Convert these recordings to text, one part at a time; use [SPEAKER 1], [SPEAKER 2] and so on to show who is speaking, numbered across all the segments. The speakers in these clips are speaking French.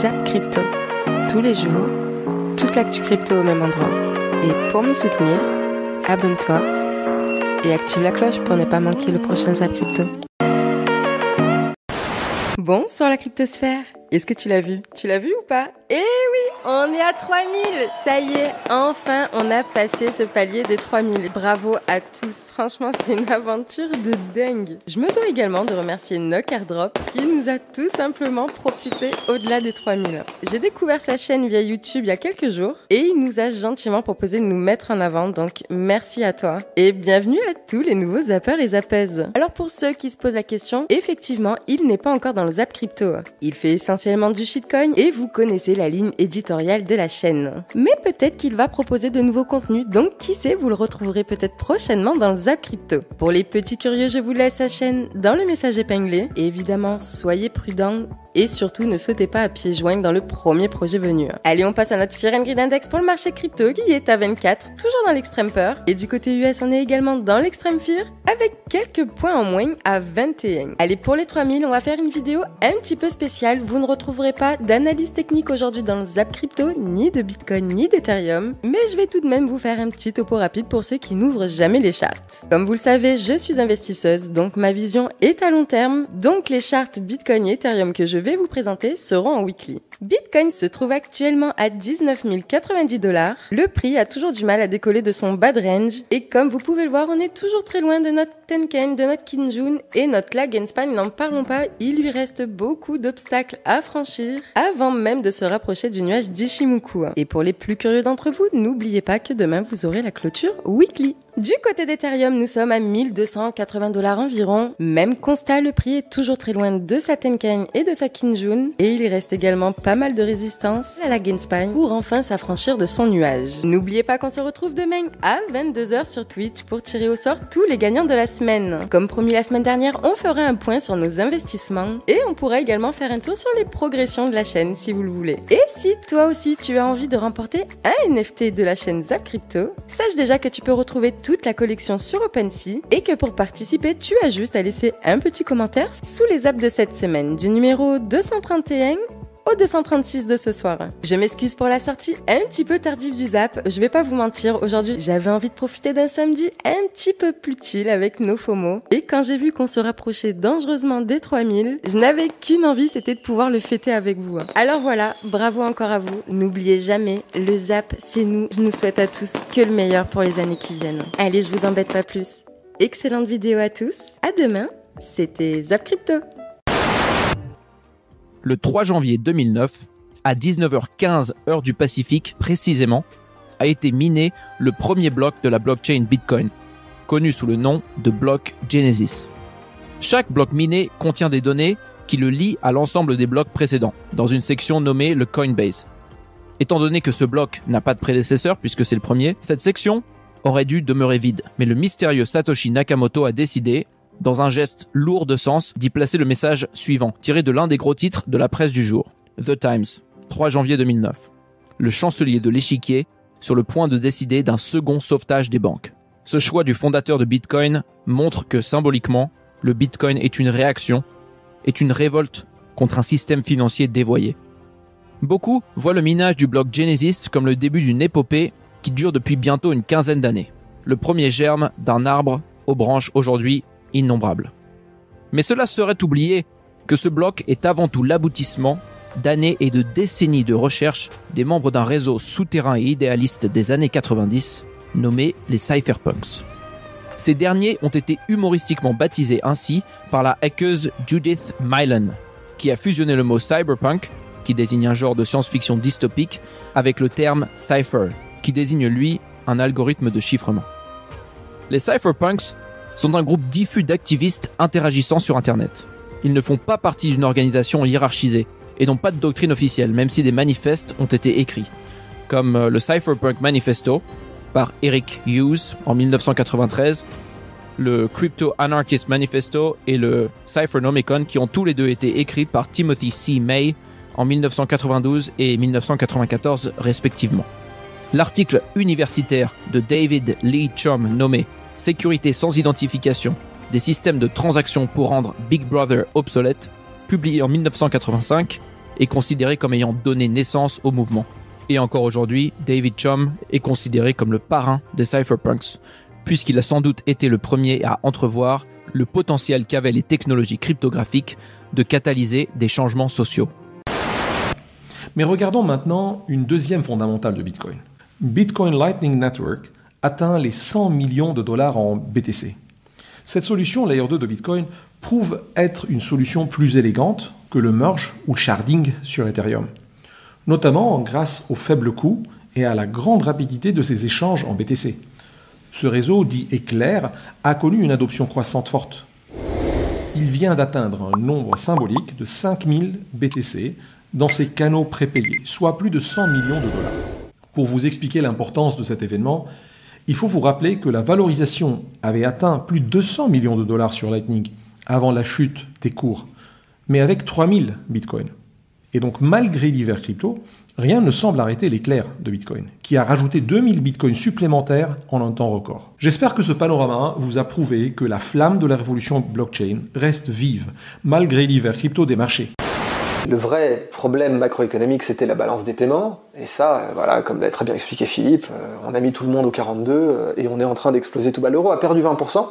[SPEAKER 1] Zap Crypto. Tous les jours, toute l'actu crypto au même endroit. Et pour me soutenir, abonne-toi et active la cloche pour ne pas manquer le prochain Zap Crypto. Bonsoir la cryptosphère. Est-ce que tu l'as vu? Tu l'as vu ou pas? Eh oui, on est à 3000. Ça y est, enfin, on a passé ce palier des 3000. Bravo à tous. Franchement, c'est une aventure de dingue. Je me dois également de remercier Nock Airdrop qui nous a tout simplement propulsé au-delà des 3000. J'ai découvert sa chaîne via YouTube il y a quelques jours et il nous a gentiment proposé de nous mettre en avant. Donc, merci à toi. Et bienvenue à tous les nouveaux zappeurs et zappeuses. Alors, pour ceux qui se posent la question, effectivement, il n'est pas encore dans le Zap Crypto. Il fait essentiellement du shitcoin et vous connaissez la ligne éditoriale de la chaîne. Mais peut-être qu'il va proposer de nouveaux contenus, donc qui sait, vous le retrouverez peut-être prochainement dans le Zap Crypto. Pour les petits curieux, je vous laisse sa chaîne dans le message épinglé. Et évidemment, soyez prudents et surtout ne sautez pas à pieds joints dans le premier projet venu. Allez, on passe à notre Fear and Greed Index pour le marché crypto qui est à 24, toujours dans l'extrême peur. Et du côté US, on est également dans l'extrême fear avec quelques points en moins à 21. Allez, pour les 3000, on va faire une vidéo un petit peu spéciale. Vous ne retrouverez pas d'analyse technique aujourd'hui dans le Zap Crypto, ni de Bitcoin, ni d'Ethereum. Mais je vais tout de même vous faire un petit topo rapide pour ceux qui n'ouvrent jamais les charts. Comme vous le savez, je suis investisseuse, donc ma vision est à long terme. Donc les charts Bitcoin et Ethereum que je vais vous présenter seront en weekly. Bitcoin se trouve actuellement à 19 090 $. Le prix a toujours du mal à décoller de son bad range. Et comme vous pouvez le voir, on est toujours très loin de notre Tenkan, de notre Kinjun et notre lag and span. N'en parlons pas, il lui reste beaucoup d'obstacles à franchir avant même de se rapprocher du nuage d'Ishimoku. Et pour les plus curieux d'entre vous, n'oubliez pas que demain vous aurez la clôture weekly. Du côté d'Ethereum, nous sommes à 1280 $ environ. Même constat, le prix est toujours très loin de sa Tenkan et de sa Kinjun. Et il y reste également pas mal de résistance à la Gainspan pour enfin s'affranchir de son nuage. N'oubliez pas qu'on se retrouve demain à 22h sur Twitch pour tirer au sort tous les gagnants de la semaine. Comme promis la semaine dernière, on fera un point sur nos investissements et on pourra également faire un tour sur les progressions de la chaîne si vous le voulez. Et si toi aussi tu as envie de remporter un NFT de la chaîne Zap Crypto, sache déjà que tu peux retrouver toute la collection sur OpenSea et que pour participer, tu as juste à laisser un petit commentaire sous les zaps de cette semaine du numéro 231 au 236 de ce soir. Je m'excuse pour la sortie un petit peu tardive du zap, je vais pas vous mentir, aujourd'hui j'avais envie de profiter d'un samedi un petit peu plus chill avec nos FOMO, et quand j'ai vu qu'on se rapprochait dangereusement des 3000, je n'avais qu'une envie, c'était de pouvoir le fêter avec vous. Alors voilà, bravo encore à vous, n'oubliez jamais, le zap c'est nous, je nous souhaite à tous que le meilleur pour les années qui viennent. Allez, je vous embête pas plus, excellente vidéo à tous, à demain, c'était Zap Crypto.
[SPEAKER 2] Le 3 janvier 2009, à 19h15 heure du Pacifique précisément, a été miné le premier bloc de la blockchain Bitcoin, connu sous le nom de bloc Genesis. Chaque bloc miné contient des données qui le lient à l'ensemble des blocs précédents, dans une section nommée le Coinbase. Étant donné que ce bloc n'a pas de prédécesseur puisque c'est le premier, cette section aurait dû demeurer vide. Mais le mystérieux Satoshi Nakamoto a décidé, dans un geste lourd de sens, d'y placer le message suivant, tiré de l'un des gros titres de la presse du jour. The Times, 3 janvier 2009. Le chancelier de l'échiquier sur le point de décider d'un second sauvetage des banques. Ce choix du fondateur de Bitcoin montre que, symboliquement, le Bitcoin est une réaction, est une révolte contre un système financier dévoyé. Beaucoup voient le minage du bloc Genesis comme le début d'une épopée qui dure depuis bientôt une quinzaine d'années. Le premier germe d'un arbre aux branches aujourd'hui innombrables. Mais cela serait oublier que ce bloc est avant tout l'aboutissement d'années et de décennies de recherche des membres d'un réseau souterrain et idéaliste des années 90, nommé les cypherpunks. Ces derniers ont été humoristiquement baptisés ainsi par la hackeuse Judith Mylan, qui a fusionné le mot cyberpunk, qui désigne un genre de science-fiction dystopique, avec le terme cypher, qui désigne lui un algorithme de chiffrement. Les cypherpunks sont un groupe diffus d'activistes interagissant sur Internet. Ils ne font pas partie d'une organisation hiérarchisée et n'ont pas de doctrine officielle, même si des manifestes ont été écrits, comme le Cypherpunk Manifesto par Eric Hughes en 1993, le Crypto Anarchist Manifesto et le Cyphernomicon qui ont tous les deux été écrits par Timothy C. May en 1992 et 1994 respectivement. L'article universitaire de David Lee Chum nommé « Sécurité sans identification, des systèmes de transactions pour rendre Big Brother obsolète », publié en 1985, est considéré comme ayant donné naissance au mouvement. Et encore aujourd'hui, David Chaum est considéré comme le parrain des cypherpunks, puisqu'il a sans doute été le premier à entrevoir le potentiel qu'avaient les technologies cryptographiques de catalyser des changements sociaux.
[SPEAKER 3] Mais regardons maintenant une deuxième fondamentale de Bitcoin. Bitcoin Lightning Network atteint les 100 millions de dollars en BTC. Cette solution Layer 2 de Bitcoin prouve être une solution plus élégante que le merge ou le sharding sur Ethereum, notamment grâce au faible coût et à la grande rapidité de ses échanges en BTC. Ce réseau dit éclair a connu une adoption croissante forte. Il vient d'atteindre un nombre symbolique de 5000 BTC dans ses canaux prépayés, soit plus de 100 millions de dollars. Pour vous expliquer l'importance de cet événement, il faut vous rappeler que la valorisation avait atteint plus de 200 millions de dollars sur Lightning avant la chute des cours, mais avec 3000 Bitcoin. Et donc malgré l'hiver crypto, rien ne semble arrêter l'éclair de Bitcoin, qui a rajouté 2000 Bitcoins supplémentaires en un temps record. J'espère que ce panorama vous a prouvé que la flamme de la révolution blockchain reste vive, malgré l'hiver crypto des marchés.
[SPEAKER 4] Le vrai problème macroéconomique, c'était la balance des paiements. Et ça, voilà, comme l'a très bien expliqué Philippe, on a mis tout le monde au 42 et on est en train d'exploser tout bas. L'euro a perdu 20%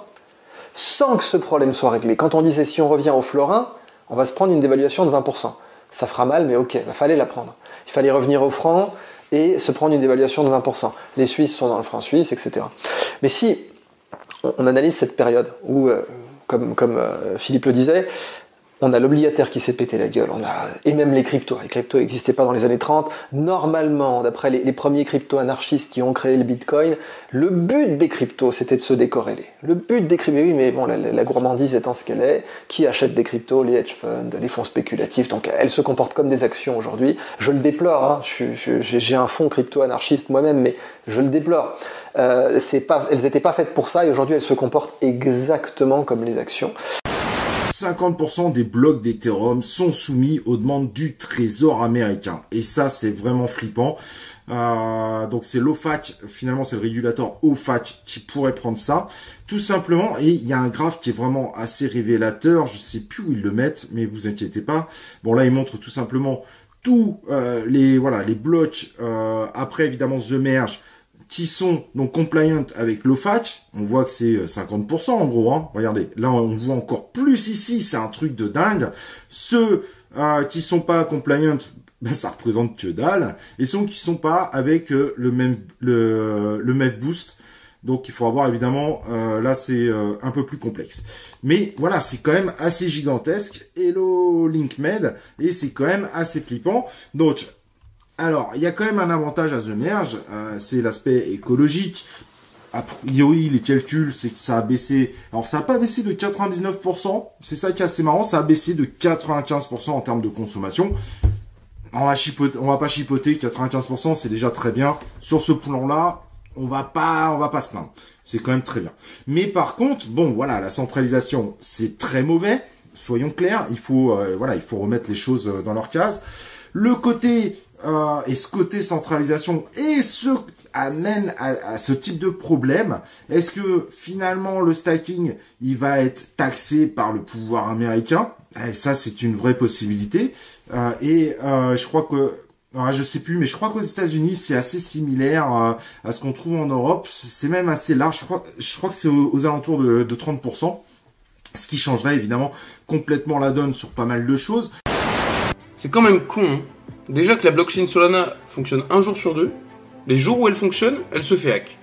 [SPEAKER 4] sans que ce problème soit réglé. Quand on disait si on revient au florin, on va se prendre une dévaluation de 20%. Ça fera mal, mais ok, il fallait la prendre. Il fallait revenir au franc et se prendre une dévaluation de 20%. Les Suisses sont dans le franc suisse, etc. Mais si on analyse cette période où, comme Philippe le disait, on a l'obligataire qui s'est pété la gueule, et même les cryptos. Les cryptos n'existaient pas dans les années 30. Normalement, d'après les premiers crypto-anarchistes qui ont créé le Bitcoin, le but des cryptos, c'était de se décorréler. Le but des cryptos, oui, mais bon, la gourmandise étant ce qu'elle est, qui achète des cryptos? Les hedge funds, les fonds spéculatifs, donc elles se comportent comme des actions aujourd'hui. Je le déplore, hein. J'ai un fonds crypto-anarchiste moi-même, mais je le déplore. Elles n'étaient pas faites pour ça, et aujourd'hui elles se comportent exactement comme les actions.
[SPEAKER 5] 50% des blocs d'Ethereum sont soumis aux demandes du Trésor américain. Et ça, c'est vraiment flippant. Donc c'est l'OFAC, finalement c'est le régulateur OFAC qui pourrait prendre ça. Tout simplement, et il y a un graphe qui est vraiment assez révélateur. Je sais plus où ils le mettent, mais vous inquiétez pas. Bon là, il montre tout simplement tous les blocs après évidemment The Merge, qui sont donc compliant avec l'OFAC. On voit que c'est 50% en gros, hein. Regardez, là on voit encore plus ici, c'est un truc de dingue. Ceux qui sont pas compliant, ben, ça représente que dalle. Et ceux qui sont pas avec le MEV Boost. Donc il faut avoir évidemment, là c'est un peu plus complexe. Mais voilà, c'est quand même assez gigantesque. Hello LinkMed, et c'est quand même assez flippant. Donc alors, il y a quand même un avantage à The Merge, c'est l'aspect écologique. A priori, les calculs, c'est que ça a baissé. Alors, ça n'a pas baissé de 99%, c'est ça qui est assez marrant, ça a baissé de 95% en termes de consommation. On va pas chipoter, 95%, c'est déjà très bien. Sur ce plan-là, on va pas se plaindre. C'est quand même très bien. Mais par contre, bon, voilà, la centralisation, c'est très mauvais. Soyons clairs, il faut remettre les choses dans leur case. Le côté et ce côté centralisation et ce amène à ce type de problème. Est-ce que finalement le staking il va être taxé par le pouvoir américain? Et ça c'est une vraie possibilité. Je crois que je sais plus, mais je crois qu'aux États-Unis c'est assez similaire à ce qu'on trouve en Europe. C'est même assez large. Je crois que c'est aux alentours de 30%, ce qui changerait évidemment complètement la donne sur pas mal de choses.
[SPEAKER 6] C'est quand même con, hein. Déjà que la blockchain Solana fonctionne un jour sur deux, les jours où elle fonctionne, elle se fait hack.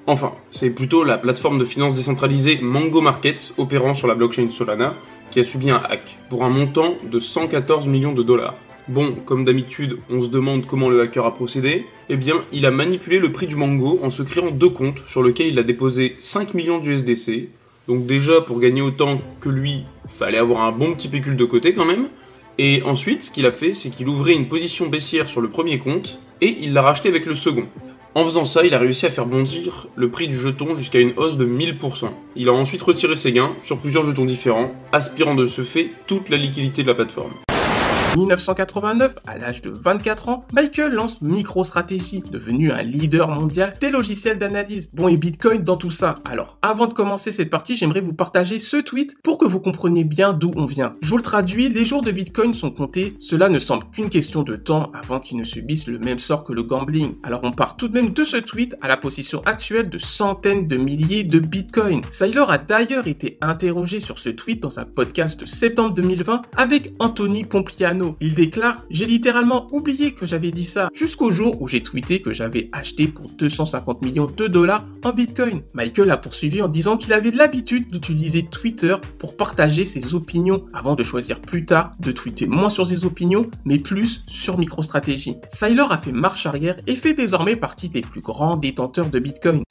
[SPEAKER 6] Enfin, c'est plutôt la plateforme de finance décentralisée Mango Markets opérant sur la blockchain Solana qui a subi un hack pour un montant de 114 millions de dollars. Bon, comme d'habitude, on se demande comment le hacker a procédé. Eh bien, il a manipulé le prix du Mango en se créant deux comptes sur lesquels il a déposé 5 millions d'USDC. Donc déjà, pour gagner autant que lui, fallait avoir un bon petit pécule de côté quand même. Et ensuite, ce qu'il a fait, c'est qu'il ouvrait une position baissière sur le premier compte et il l'a racheté avec le second. En faisant ça, il a réussi à faire bondir le prix du jeton jusqu'à une hausse de 1000%. Il a ensuite retiré ses gains sur plusieurs jetons différents, aspirant de ce fait toute la liquidité de la plateforme.
[SPEAKER 7] 1989, à l'âge de 24 ans, Michael lance MicroStrategy, devenu un leader mondial des logiciels d'analyse. Bon, et Bitcoin dans tout ça. Alors, avant de commencer cette partie, j'aimerais vous partager ce tweet pour que vous compreniez bien d'où on vient. Je vous le traduis, les jours de Bitcoin sont comptés, cela ne semble qu'une question de temps avant qu'ils ne subissent le même sort que le gambling. Alors on part tout de même de ce tweet à la position actuelle de centaines de milliers de Bitcoin. Saylor a d'ailleurs été interrogé sur ce tweet dans un podcast de septembre 2020 avec Anthony Pompliano. Il déclare « J'ai littéralement oublié que j'avais dit ça jusqu'au jour où j'ai tweeté que j'avais acheté pour 250 millions de dollars en Bitcoin. » Michael a poursuivi en disant qu'il avait l'habitude d'utiliser Twitter pour partager ses opinions avant de choisir plus tard de tweeter moins sur ses opinions mais plus sur MicroStrategy. Saylor a fait marche arrière et fait désormais partie des plus grands détenteurs de Bitcoin.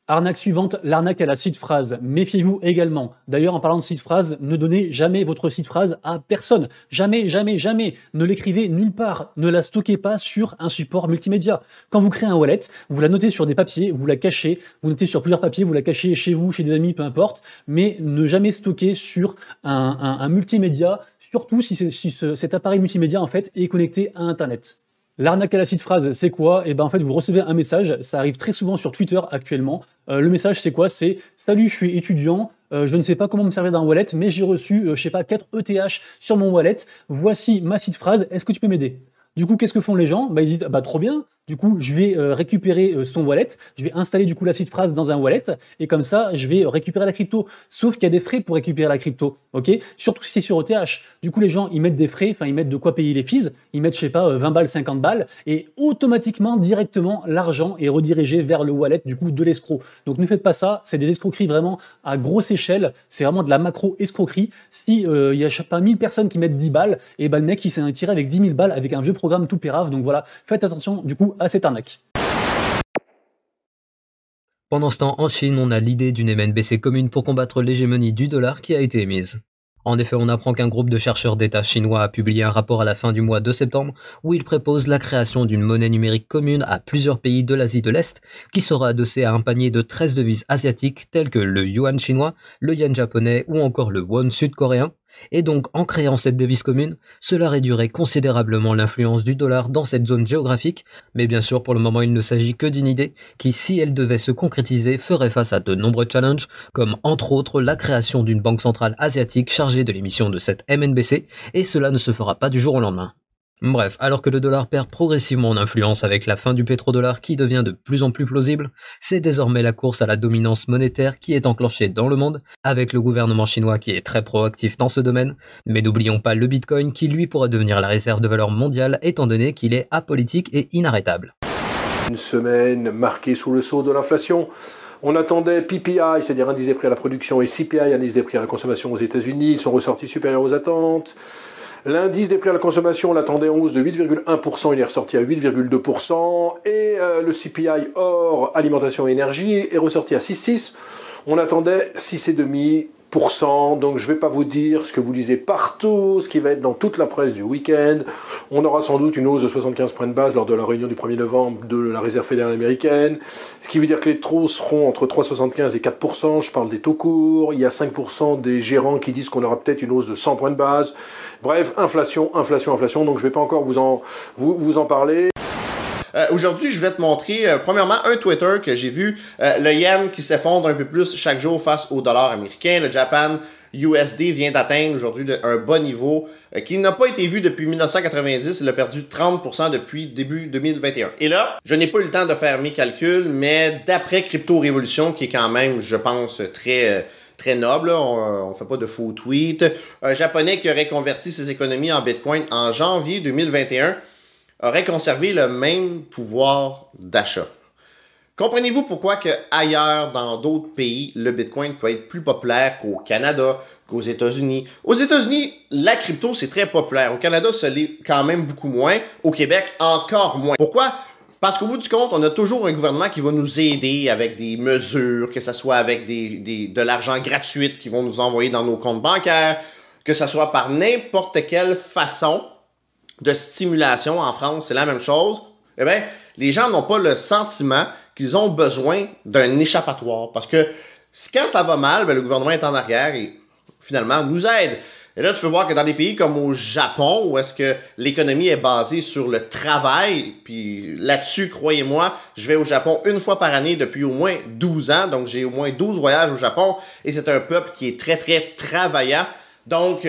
[SPEAKER 8] Arnaque suivante, l'arnaque à la seed phrase. Méfiez-vous également. D'ailleurs, en parlant de seed phrase, ne donnez jamais votre seed phrase à personne. Jamais, jamais, jamais. Ne l'écrivez nulle part. Ne la stockez pas sur un support multimédia. Quand vous créez un wallet, vous la notez sur des papiers, vous la cachez, vous notez sur plusieurs papiers, vous la cachez chez vous, chez des amis, peu importe, mais ne jamais stocker sur un multimédia, surtout si cet appareil multimédia, en fait, est connecté à Internet. L'arnaque à la seed phrase, c'est quoi? Et ben en fait, vous recevez un message, ça arrive très souvent sur Twitter actuellement. Le message, c'est quoi? C'est « Salut, je suis étudiant, je ne sais pas comment me servir d'un wallet, mais j'ai reçu, je sais pas, 4 ETH sur mon wallet. Voici ma seed phrase, est-ce que tu peux m'aider ?» Du coup, qu'est-ce que font les gens? Bah, ils disent, bah, trop bien. Du coup, je vais récupérer son wallet. Je vais installer, du coup, la seed phrase dans un wallet. Et comme ça, je vais récupérer la crypto. Sauf qu'il y a des frais pour récupérer la crypto. OK? Surtout si c'est sur ETH. Du coup, les gens, ils mettent des frais. Enfin, ils mettent de quoi payer les fees. Ils mettent, je sais pas, 20 balles, 50 balles. Et automatiquement, directement, l'argent est redirigé vers le wallet, du coup, de l'escroc. Donc, ne faites pas ça. C'est des escroqueries vraiment à grosse échelle. C'est vraiment de la macro escroquerie. Si il y a, je sais pas, 1000 personnes qui mettent 10 balles, et ben, le mec, il s'est tiré avec 10 000 balles avec un vieux programme tout pérave. Donc voilà, faites attention, du coup, à cette arnaque.
[SPEAKER 9] Pendant ce temps, en Chine, on a l'idée d'une MNBC commune pour combattre l'hégémonie du dollar qui a été émise. En effet, on apprend qu'un groupe de chercheurs d'État chinois a publié un rapport à la fin du mois de septembre où il propose la création d'une monnaie numérique commune à plusieurs pays de l'Asie de l'Est qui sera adossée à un panier de 13 devises asiatiques telles que le yuan chinois, le yen japonais ou encore le won sud-coréen. Et donc, en créant cette devise commune, cela réduirait considérablement l'influence du dollar dans cette zone géographique, mais bien sûr, pour le moment, il ne s'agit que d'une idée qui, si elle devait se concrétiser, ferait face à de nombreux challenges, comme entre autres la création d'une banque centrale asiatique chargée de l'émission de cette MNBC, et cela ne se fera pas du jour au lendemain. Bref, alors que le dollar perd progressivement en influence avec la fin du pétrodollar qui devient de plus en plus plausible, c'est désormais la course à la dominance monétaire qui est enclenchée dans le monde, avec le gouvernement chinois qui est très proactif dans ce domaine, mais n'oublions pas le Bitcoin qui lui pourrait devenir la réserve de valeur mondiale étant donné qu'il est apolitique et inarrêtable.
[SPEAKER 10] Une semaine marquée sous le sceau de l'inflation. On attendait PPI, c'est-à-dire indice des prix à la production, et CPI, indice des prix à la consommation aux États-Unis, ils sont ressortis supérieurs aux attentes. L'indice des prix à la consommation, on l'attendait en hausse de 8,1%, il est ressorti à 8,2%. Et le CPI hors alimentation et énergie est ressorti à 6,6%. On attendait 6,5%. Donc je ne vais pas vous dire ce que vous lisez partout, ce qui va être dans toute la presse du week-end. On aura sans doute une hausse de 75 points de base lors de la réunion du 1er novembre de la Réserve fédérale américaine. Ce qui veut dire que les taux seront entre 3,75 et 4%. Je parle des taux courts. Il y a 5% des gérants qui disent qu'on aura peut-être une hausse de 100 points de base. Bref, inflation. Donc je ne vais pas encore vous en parler.
[SPEAKER 11] Aujourd'hui, je vais te montrer, premièrement, un Twitter que j'ai vu, le yen qui s'effondre un peu plus chaque jour face au dollar américain. Le Japan USD vient d'atteindre aujourd'hui un bas niveau qui n'a pas été vu depuis 1990. Il a perdu 30% depuis début 2021. Et là, je n'ai pas eu le temps de faire mes calculs, mais d'après Crypto Révolution, qui est quand même, je pense, très noble, on fait pas de faux tweets, un Japonais qui aurait converti ses économies en Bitcoin en janvier 2021 aurait conservé le même pouvoir d'achat. Comprenez-vous pourquoi que ailleurs, dans d'autres pays, le Bitcoin peut être plus populaire qu'au Canada, qu'aux États-Unis? Aux États-Unis, la crypto, c'est très populaire. Au Canada, ça l'est quand même beaucoup moins. Au Québec, encore moins. Pourquoi? Parce qu'au bout du compte, on a toujours un gouvernement qui va nous aider avec des mesures, que ce soit avec de l'argent gratuit qu'ils vont nous envoyer dans nos comptes bancaires, que ce soit par n'importe quelle façon de stimulation. En France, c'est la même chose. Eh bien, les gens n'ont pas le sentiment qu'ils ont besoin d'un échappatoire. Parce que quand ça va mal, bien, le gouvernement est en arrière et finalement nous aide. Et là, tu peux voir que dans des pays comme au Japon, où est-ce que l'économie est basée sur le travail, puis là-dessus, croyez-moi, je vais au Japon une fois par année depuis au moins 12 ans, donc j'ai au moins 12 voyages au Japon, et c'est un peuple qui est très, très travaillant. Donc,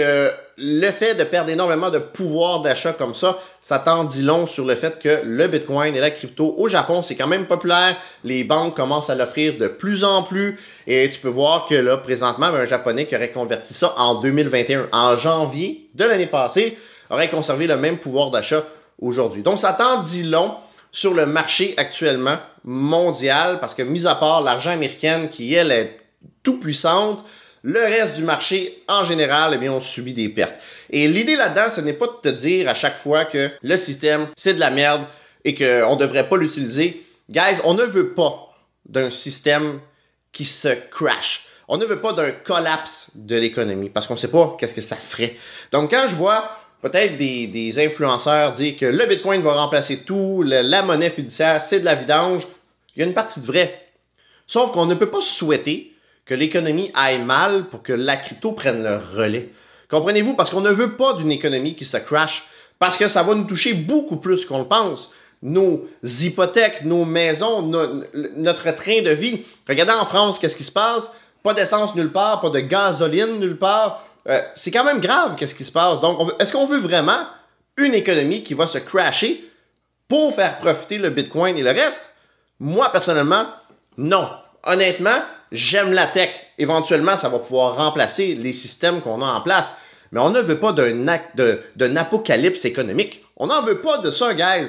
[SPEAKER 11] le fait de perdre énormément de pouvoir d'achat comme ça t'en dit long sur le fait que le Bitcoin et la crypto au Japon, c'est quand même populaire. Les banques commencent à l'offrir de plus en plus. Et tu peux voir que là, présentement, un Japonais qui aurait converti ça en 2021, en janvier de l'année passée, aurait conservé le même pouvoir d'achat aujourd'hui. Donc, ça t'en dit long sur le marché actuellement mondial, parce que mis à part l'argent américain qui, elle, est tout puissante, le reste du marché, en général, eh bien, on subit des pertes. Et l'idée là-dedans, ce n'est pas de te dire à chaque fois que le système, c'est de la merde et qu'on ne devrait pas l'utiliser. Guys, on ne veut pas d'un système qui se crash. On ne veut pas d'un collapse de l'économie parce qu'on ne sait pas qu'est-ce que ça ferait. Donc, quand je vois peut-être des influenceurs dire que le Bitcoin va remplacer tout, la monnaie fiduciaire, c'est de la vidange, il y a une partie de vrai. Sauf qu'on ne peut pas souhaiter que l'économie aille mal pour que la crypto prenne le relais. Comprenez-vous? Parce qu'on ne veut pas d'une économie qui se crash, parce que ça va nous toucher beaucoup plus qu'on le pense. Nos hypothèques, nos maisons, notre train de vie. Regardez en France, qu'est-ce qui se passe? Pas d'essence nulle part, pas de gasoline nulle part. C'est quand même grave, qu'est-ce qui se passe. Donc, est-ce qu'on veut vraiment une économie qui va se crasher pour faire profiter le Bitcoin et le reste? Moi, personnellement, non. Honnêtement, j'aime la tech. Éventuellement, ça va pouvoir remplacer les systèmes qu'on a en place. Mais on ne veut pas d'un apocalypse économique. On n'en veut pas de ça, guys.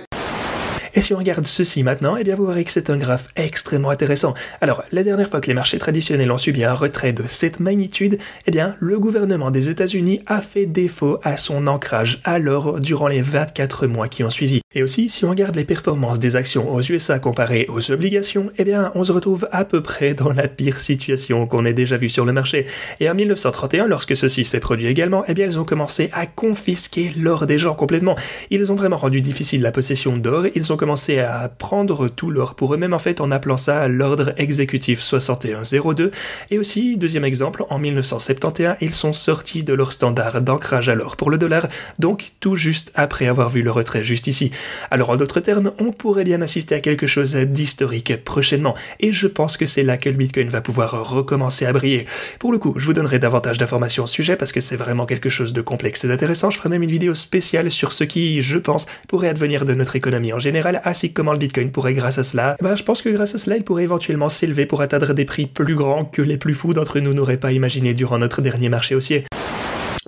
[SPEAKER 12] Et si on regarde ceci maintenant, eh bien vous verrez que c'est un graphe extrêmement intéressant. Alors, la dernière fois que les marchés traditionnels ont subi un retrait de cette magnitude, eh bien, le gouvernement des États-Unis a fait défaut à son ancrage à l'or durant les 24 mois qui ont suivi. Et aussi, si on regarde les performances des actions aux USA comparées aux obligations, eh bien, on se retrouve à peu près dans la pire situation qu'on ait déjà vue sur le marché. Et en 1931, lorsque ceci s'est produit également, eh bien, ils ont commencé à confisquer l'or des gens complètement. Ils ont vraiment rendu difficile la possession d'or, ils ont commencé à prendre tout l'or pour eux-mêmes en fait en appelant ça l'ordre exécutif 6102. Et aussi, deuxième exemple, en 1971, ils sont sortis de leur standard d'ancrage à l'or pour le dollar, donc tout juste après avoir vu le retrait juste ici. Alors en d'autres termes, on pourrait bien assister à quelque chose d'historique prochainement, et je pense que c'est là que le Bitcoin va pouvoir recommencer à briller. Pour le coup, je vous donnerai davantage d'informations au sujet parce que c'est vraiment quelque chose de complexe et d'intéressant. Je ferai même une vidéo spéciale sur ce qui, je pense, pourrait advenir de notre économie en général, ainsi que comment le Bitcoin pourrait grâce à cela. Je pense que grâce à cela, il pourrait éventuellement s'élever pour atteindre des prix plus grands que les plus fous d'entre nous n'auraient pas imaginé durant notre dernier marché haussier.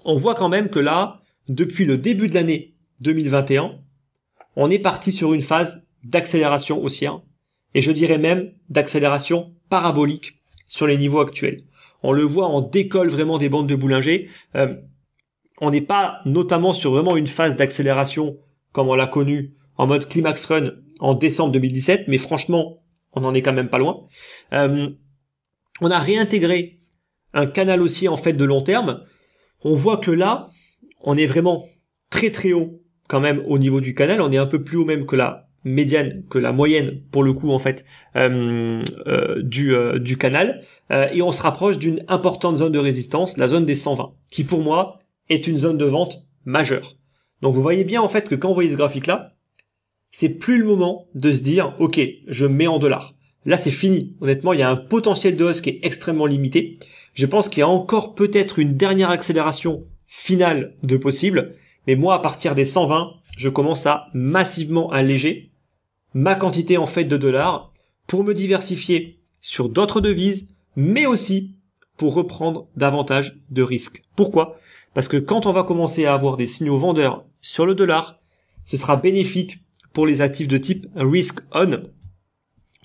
[SPEAKER 13] On voit quand même que là, depuis le début de l'année 2021, on est parti sur une phase d'accélération haussière, et je dirais même d'accélération parabolique sur les niveaux actuels. On le voit, on décolle vraiment des bandes de Bollinger. On n'est pas notamment sur vraiment une phase d'accélération comme on l'a connu en mode climax run en décembre 2017, mais franchement, on n'en est quand même pas loin. On a réintégré un canal haussier en fait de long terme. On voit que là, on est vraiment très très haut quand même au niveau du canal. On est un peu plus haut même que la médiane, que la moyenne pour le coup en fait du canal. Et on se rapproche d'une importante zone de résistance, la zone des 120, qui pour moi est une zone de vente majeure. Donc vous voyez bien en fait que quand vous voyez ce graphique là, c'est plus le moment de se dire ok, je mets en dollars. Là c'est fini. Honnêtement, il y a un potentiel de hausse qui est extrêmement limité. Je pense qu'il y a encore peut-être une dernière accélération finale de possible, mais moi à partir des 120, je commence à massivement alléger ma quantité en fait de dollars pour me diversifier sur d'autres devises, mais aussi pour reprendre davantage de risques. Pourquoi ? Parce que quand on va commencer à avoir des signaux vendeurs sur le dollar, ce sera bénéfique pour les actifs de type risk on,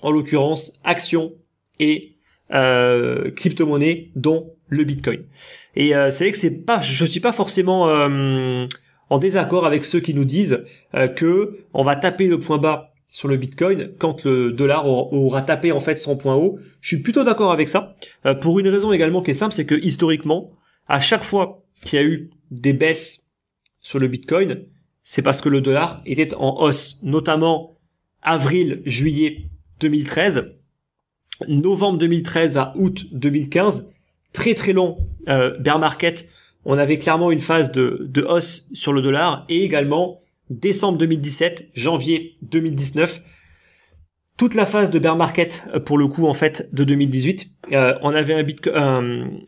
[SPEAKER 13] en l'occurrence actions et crypto-monnaies, dont le Bitcoin. Et c'est vrai que je suis pas forcément en désaccord avec ceux qui nous disent que on va taper le point bas sur le Bitcoin quand le dollar aura tapé en fait son point haut. Je suis plutôt d'accord avec ça pour une raison également qui est simple, c'est que historiquement, à chaque fois qu'il y a eu des baisses sur le Bitcoin, c'est parce que le dollar était en hausse, notamment avril, juillet 2013, novembre 2013 à août 2015, très très long bear market on avait clairement une phase de hausse sur le dollar et également décembre 2017, janvier 2019, toute la phase de bear market pour le coup en fait de 2018, on avait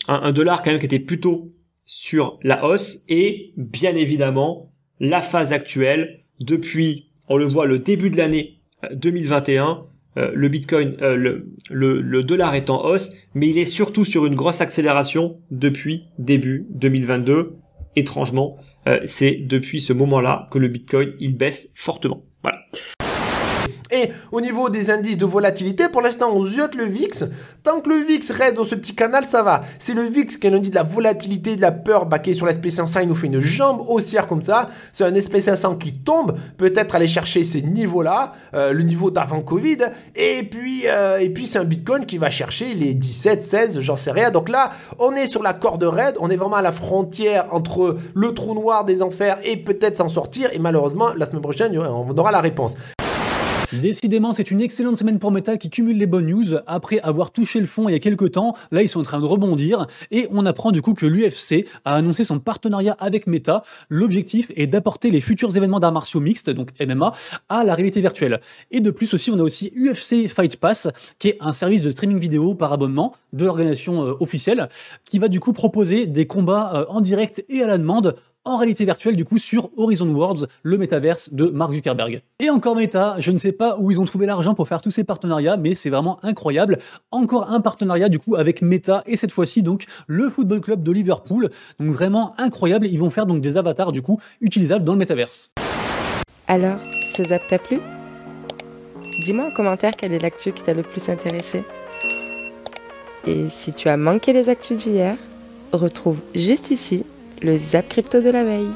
[SPEAKER 13] un dollar quand même qui était plutôt sur la hausse et bien évidemment la phase actuelle depuis, on le voit, le début de l'année 2021, le Bitcoin, le dollar est en hausse, mais il est surtout sur une grosse accélération depuis début 2022. Étrangement, c'est depuis ce moment-là que le Bitcoin il baisse fortement. Voilà.
[SPEAKER 14] Et au niveau des indices de volatilité, pour l'instant, on ziote le VIX. Tant que le VIX reste dans ce petit canal, ça va. C'est le VIX qui est l'indice de la volatilité, de la peur, baqué sur l'SP500, il nous fait une jambe haussière comme ça. C'est un SP500 qui tombe, peut-être aller chercher ces niveaux-là, le niveau d'avant Covid. Et puis c'est un Bitcoin qui va chercher les 17, 16, j'en sais rien. Donc là, on est sur la corde raide, on est vraiment à la frontière entre le trou noir des enfers et peut-être s'en sortir. Et malheureusement, la semaine prochaine, on aura la réponse.
[SPEAKER 8] Décidément, c'est une excellente semaine pour Meta qui cumule les bonnes news. Après avoir touché le fond il y a quelques temps, là ils sont en train de rebondir et on apprend du coup que l'UFC a annoncé son partenariat avec Meta. L'objectif est d'apporter les futurs événements d'arts martiaux mixtes, donc MMA, à la réalité virtuelle. Et de plus aussi, on a aussi UFC Fight Pass, qui est un service de streaming vidéo par abonnement de l'organisation officielle, qui va du coup proposer des combats en direct et à la demande en réalité virtuelle du coup sur Horizon Worlds, le métaverse de Mark Zuckerberg. Et encore Meta, je ne sais pas où ils ont trouvé l'argent pour faire tous ces partenariats, mais c'est vraiment incroyable. Encore un partenariat du coup avec Meta et cette fois-ci donc le football club de Liverpool. Donc vraiment incroyable, ils vont faire donc des avatars du coup utilisables dans le métaverse.
[SPEAKER 1] Alors, ce zap t'a plu? Dis-moi en commentaire quelle est l'actu qui t'a le plus intéressé. Et si tu as manqué les actus d'hier, retrouve juste ici le Zap Crypto de la veille.